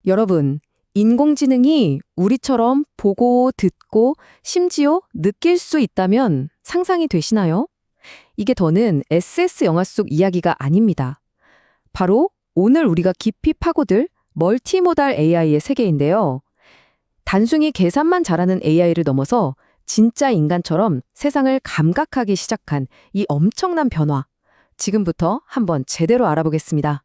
여러분, 인공지능이 우리처럼 보고, 듣고, 심지어 느낄 수 있다면 상상이 되시나요? 이게 더는 SS 영화 속 이야기가 아닙니다. 바로 오늘 우리가 깊이 파고들 멀티모달 AI의 세계인데요. 단순히 계산만 잘하는 AI를 넘어서 진짜 인간처럼 세상을 감각하기 시작한 이 엄청난 변화. 지금부터 한번 제대로 알아보겠습니다.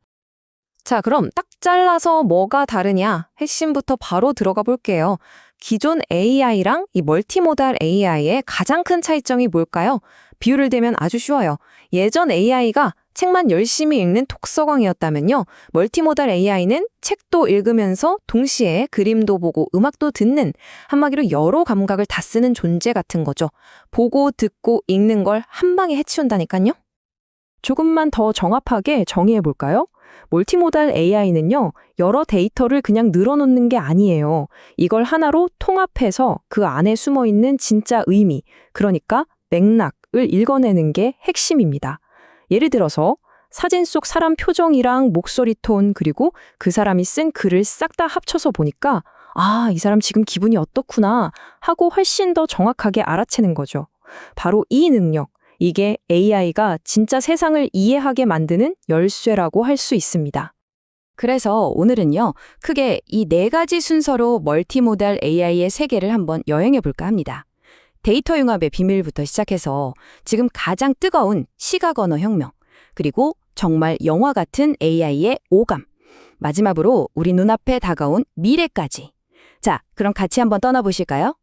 자, 그럼 딱 잘라서 뭐가 다르냐? 핵심부터 바로 들어가 볼게요. 기존 AI랑 이 멀티모달 AI의 가장 큰 차이점이 뭘까요? 비유를 대면 아주 쉬워요. 예전 AI가 책만 열심히 읽는 톡서광이었다면요. 멀티모달 AI는 책도 읽으면서 동시에 그림도 보고 음악도 듣는, 한마디로 여러 감각을 다 쓰는 존재 같은 거죠. 보고 듣고 읽는 걸 한 방에 해치운다니까요. 조금만 더 정확하게 정의해 볼까요? 멀티모달 AI는요, 여러 데이터를 그냥 늘어놓는 게 아니에요. 이걸 하나로 통합해서 그 안에 숨어 있는 진짜 의미, 그러니까 맥락을 읽어내는 게 핵심입니다. 예를 들어서 사진 속 사람 표정이랑 목소리 톤, 그리고 그 사람이 쓴 글을 싹 다 합쳐서 보니까 아, 이 사람 지금 기분이 어떻구나 하고 훨씬 더 정확하게 알아채는 거죠. 바로 이 능력, 이게 AI가 진짜 세상을 이해하게 만드는 열쇠라고 할 수 있습니다. 그래서 오늘은요, 크게 이 네 가지 순서로 멀티모달 AI의 세계를 한번 여행해 볼까 합니다. 데이터 융합의 비밀부터 시작해서 지금 가장 뜨거운 시각 언어 혁명, 그리고 정말 영화 같은 AI의 오감, 마지막으로 우리 눈앞에 다가온 미래까지. 자, 그럼 같이 한번 떠나보실까요?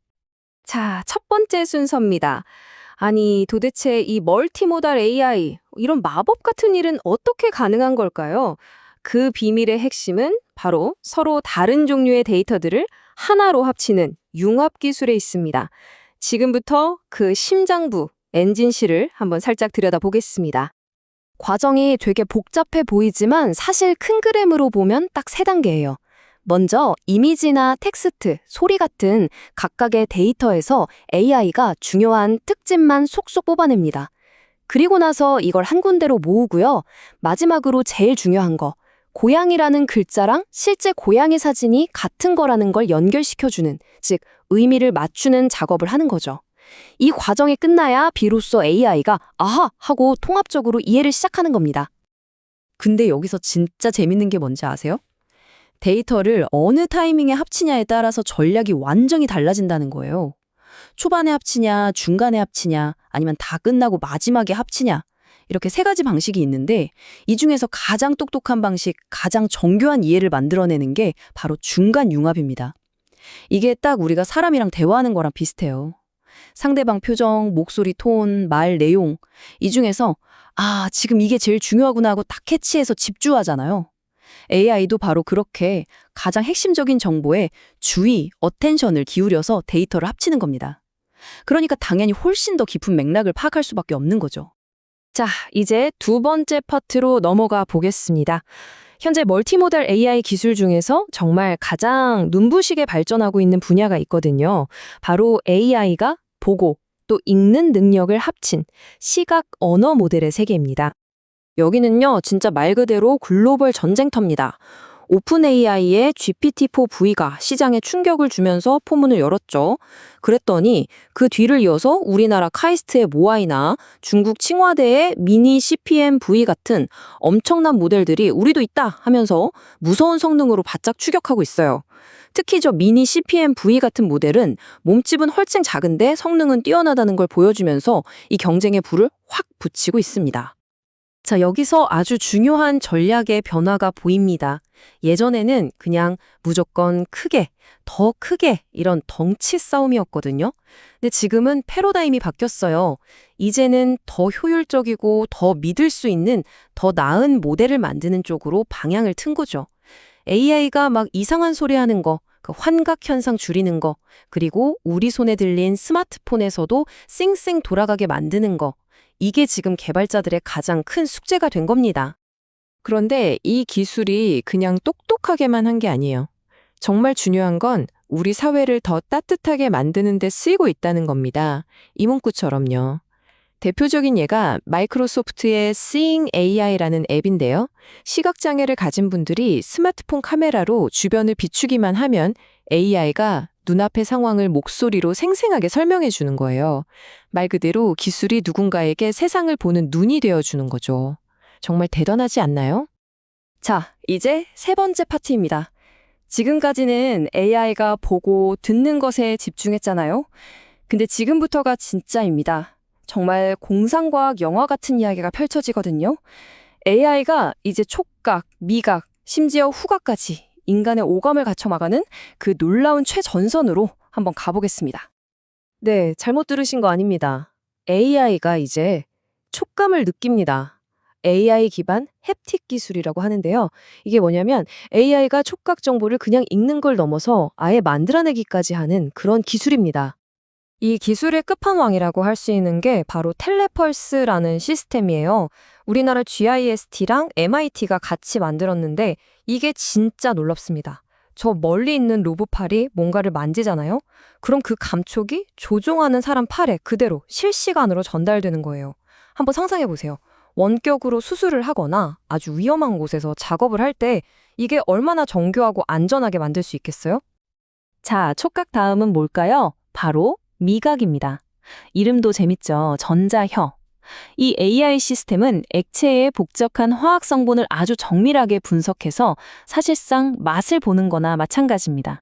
자, 첫 번째 순서입니다. 아니, 도대체 이 멀티모달 AI, 이런 마법 같은 일은 어떻게 가능한 걸까요? 그 비밀의 핵심은 바로 서로 다른 종류의 데이터들을 하나로 합치는 융합 기술에 있습니다. 지금부터 그 심장부, 엔진실을 한번 살짝 들여다보겠습니다. 과정이 되게 복잡해 보이지만 사실 큰 그림으로 보면 딱 3단계예요. 먼저 이미지나 텍스트, 소리 같은 각각의 데이터에서 AI가 중요한 특징만 속속 뽑아냅니다. 그리고 나서 이걸 한 군데로 모으고요. 마지막으로 제일 중요한 거, 고양이라는 글자랑 실제 고양이 사진이 같은 거라는 걸 연결시켜주는, 즉 의미를 맞추는 작업을 하는 거죠. 이 과정이 끝나야 비로소 AI가 아하! 하고 통합적으로 이해를 시작하는 겁니다. 근데 여기서 진짜 재밌는 게 뭔지 아세요? 데이터를 어느 타이밍에 합치냐에 따라서 전략이 완전히 달라진다는 거예요. 초반에 합치냐, 중간에 합치냐, 아니면 다 끝나고 마지막에 합치냐. 이렇게 3가지 방식이 있는데 이 중에서 가장 똑똑한 방식, 가장 정교한 이해를 만들어내는 게 바로 중간 융합입니다. 이게 딱 우리가 사람이랑 대화하는 거랑 비슷해요. 상대방 표정, 목소리 톤, 말 내용, 이 중에서 아, 지금 이게 제일 중요하구나 하고 딱 캐치해서 집중하잖아요. AI도 바로 그렇게 가장 핵심적인 정보에 주의, 어텐션을 기울여서 데이터를 합치는 겁니다. 그러니까 당연히 훨씬 더 깊은 맥락을 파악할 수밖에 없는 거죠. 자, 이제 두 번째 파트로 넘어가 보겠습니다. 현재 멀티모달 AI 기술 중에서 정말 가장 눈부시게 발전하고 있는 분야가 있거든요. 바로 AI가 보고 또 읽는 능력을 합친 시각 언어 모델의 세계입니다. 여기는요, 진짜 말 그대로 글로벌 전쟁터입니다. 오픈 AI의 GPT-4V가 시장에 충격을 주면서 포문을 열었죠. 그랬더니 그 뒤를 이어서 우리나라 카이스트의 모아이나 중국 칭화대의 미니 CPM-V 같은 엄청난 모델들이 우리도 있다 하면서 무서운 성능으로 바짝 추격하고 있어요. 특히 저 미니 CPM-V 같은 모델은 몸집은 훨씬 작은데 성능은 뛰어나다는 걸 보여주면서 이 경쟁의 불을 확 붙이고 있습니다. 자, 여기서 아주 중요한 전략의 변화가 보입니다. 예전에는 그냥 무조건 크게, 더 크게 이런 덩치 싸움이었거든요. 근데 지금은 패러다임이 바뀌었어요. 이제는 더 효율적이고 더 믿을 수 있는 더 나은 모델을 만드는 쪽으로 방향을 튼 거죠. AI가 막 이상한 소리 하는 거, 그 환각 현상 줄이는 거, 그리고 우리 손에 들린 스마트폰에서도 쌩쌩 돌아가게 만드는 거, 이게 지금 개발자들의 가장 큰 숙제가 된 겁니다. 그런데 이 기술이 그냥 똑똑하게만 한 게 아니에요. 정말 중요한 건 우리 사회를 더 따뜻하게 만드는 데 쓰이고 있다는 겁니다. 이 문구처럼요. 대표적인 예가 마이크로소프트의 Seeing AI라는 앱인데요. 시각장애를 가진 분들이 스마트폰 카메라로 주변을 비추기만 하면 AI가 눈앞의 상황을 목소리로 생생하게 설명해 주는 거예요. 말 그대로 기술이 누군가에게 세상을 보는 눈이 되어주는 거죠. 정말 대단하지 않나요? 자, 이제 세 번째 파트입니다. 지금까지는 AI가 보고 듣는 것에 집중했잖아요. 근데 지금부터가 진짜입니다. 정말 공상과학 영화 같은 이야기가 펼쳐지거든요. AI가 이제 촉각, 미각, 심지어 후각까지 인간의 오감을 갖춰나가는 그 놀라운 최전선으로 한번 가보겠습니다. 네, 잘못 들으신 거 아닙니다. AI가 이제 촉감을 느낍니다. AI 기반 햅틱 기술이라고 하는데요. 이게 뭐냐면 AI가 촉각 정보를 그냥 읽는 걸 넘어서 아예 만들어내기까지 하는 그런 기술입니다. 이 기술의 끝판왕이라고 할 수 있는 게 바로 텔레펄스라는 시스템이에요. 우리나라 GIST랑 MIT가 같이 만들었는데 이게 진짜 놀랍습니다. 저 멀리 있는 로봇팔이 뭔가를 만지잖아요? 그럼 그 감촉이 조종하는 사람 팔에 그대로 실시간으로 전달되는 거예요. 한번 상상해 보세요. 원격으로 수술을 하거나 아주 위험한 곳에서 작업을 할 때 이게 얼마나 정교하고 안전하게 만들 수 있겠어요? 자, 촉각 다음은 뭘까요? 바로 미각입니다. 이름도 재밌죠? 전자혀. 이 AI 시스템은 액체의 복잡한 화학 성분을 아주 정밀하게 분석해서 사실상 맛을 보는 거나 마찬가지입니다.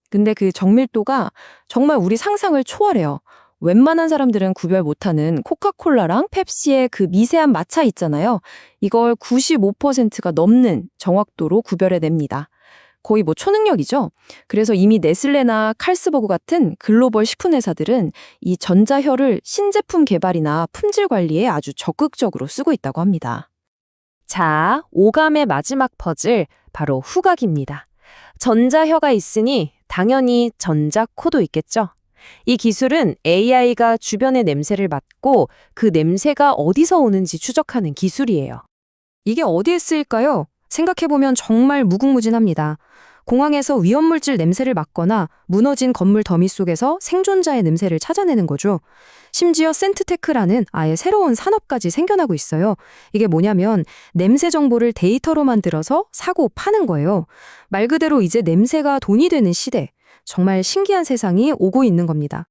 근데 그 정밀도가 정말 우리 상상을 초월해요. 웬만한 사람들은 구별 못하는 코카콜라랑 펩시의 그 미세한 마차 있잖아요. 이걸 95%가 넘는 정확도로 구별해냅니다. 거의 뭐 초능력이죠. 그래서 이미 네슬레나 칼스버그 같은 글로벌 식품 회사들은 이 전자혀를 신제품 개발이나 품질 관리에 아주 적극적으로 쓰고 있다고 합니다. 자, 오감의 마지막 퍼즐, 바로 후각입니다. 전자혀가 있으니 당연히 전자코도 있겠죠. 이 기술은 AI가 주변의 냄새를 맡고 그 냄새가 어디서 오는지 추적하는 기술이에요. 이게 어디에 쓰일까요? 생각해보면 정말 무궁무진합니다. 공항에서 위험물질 냄새를 맡거나 무너진 건물 더미 속에서 생존자의 냄새를 찾아내는 거죠. 심지어 센트테크라는 아예 새로운 산업까지 생겨나고 있어요. 이게 뭐냐면 냄새 정보를 데이터로 만들어서 사고 파는 거예요. 말 그대로 이제 냄새가 돈이 되는 시대. 정말 신기한 세상이 오고 있는 겁니다.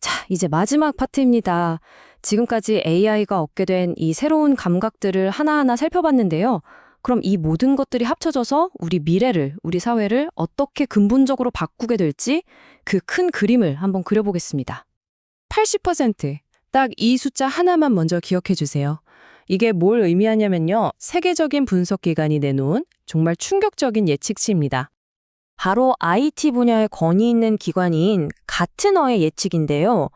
자, 이제 마지막 파트입니다. 지금까지 AI가 얻게 된 이 새로운 감각들을 하나하나 살펴봤는데요. 그럼 이 모든 것들이 합쳐져서 우리 미래를, 우리 사회를 어떻게 근본적으로 바꾸게 될지 그 큰 그림을 한번 그려보겠습니다. 80%. 딱 이 숫자 하나만 먼저 기억해 주세요. 이게 뭘 의미하냐면요. 세계적인 분석기관이 내놓은 정말 충격적인 예측치입니다. 바로 IT 분야에 권위 있는 기관인 가트너의 예측인데요.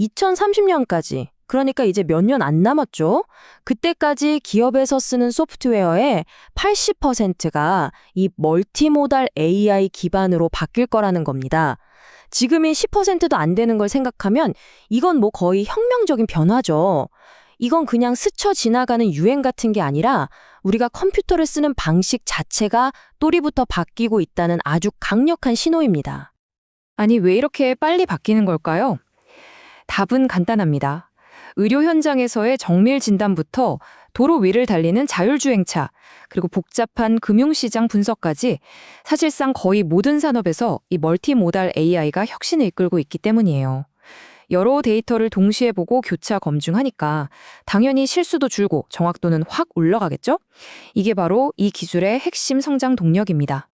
2030년까지, 그러니까 이제 몇 년 안 남았죠. 그때까지 기업에서 쓰는 소프트웨어의 80%가 이 멀티모달 AI 기반으로 바뀔 거라는 겁니다. 지금이 10%도 안 되는 걸 생각하면 이건 뭐 거의 혁명적인 변화죠. 이건 그냥 스쳐 지나가는 유행 같은 게 아니라 우리가 컴퓨터를 쓰는 방식 자체가 또리부터 바뀌고 있다는 아주 강력한 신호입니다. 아니, 왜 이렇게 빨리 바뀌는 걸까요? 답은 간단합니다. 의료 현장에서의 정밀 진단부터 도로 위를 달리는 자율주행차, 그리고 복잡한 금융시장 분석까지 사실상 거의 모든 산업에서 이 멀티모달 AI가 혁신을 이끌고 있기 때문이에요. 여러 데이터를 동시에 보고 교차 검증하니까 당연히 실수도 줄고 정확도는 확 올라가겠죠? 이게 바로 이 기술의 핵심 성장 동력입니다.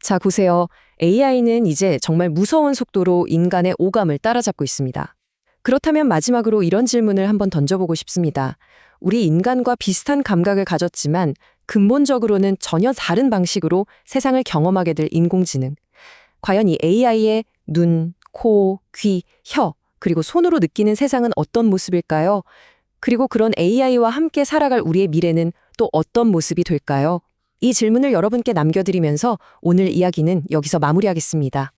자, 보세요. AI는 이제 정말 무서운 속도로 인간의 오감을 따라잡고 있습니다. 그렇다면 마지막으로 이런 질문을 한번 던져보고 싶습니다. 우리 인간과 비슷한 감각을 가졌지만 근본적으로는 전혀 다른 방식으로 세상을 경험하게 될 인공지능. 과연 이 AI의 눈, 코, 귀, 혀, 그리고 손으로 느끼는 세상은 어떤 모습일까요? 그리고 그런 AI와 함께 살아갈 우리의 미래는 또 어떤 모습이 될까요? 이 질문을 여러분께 남겨드리면서 오늘 이야기는 여기서 마무리하겠습니다.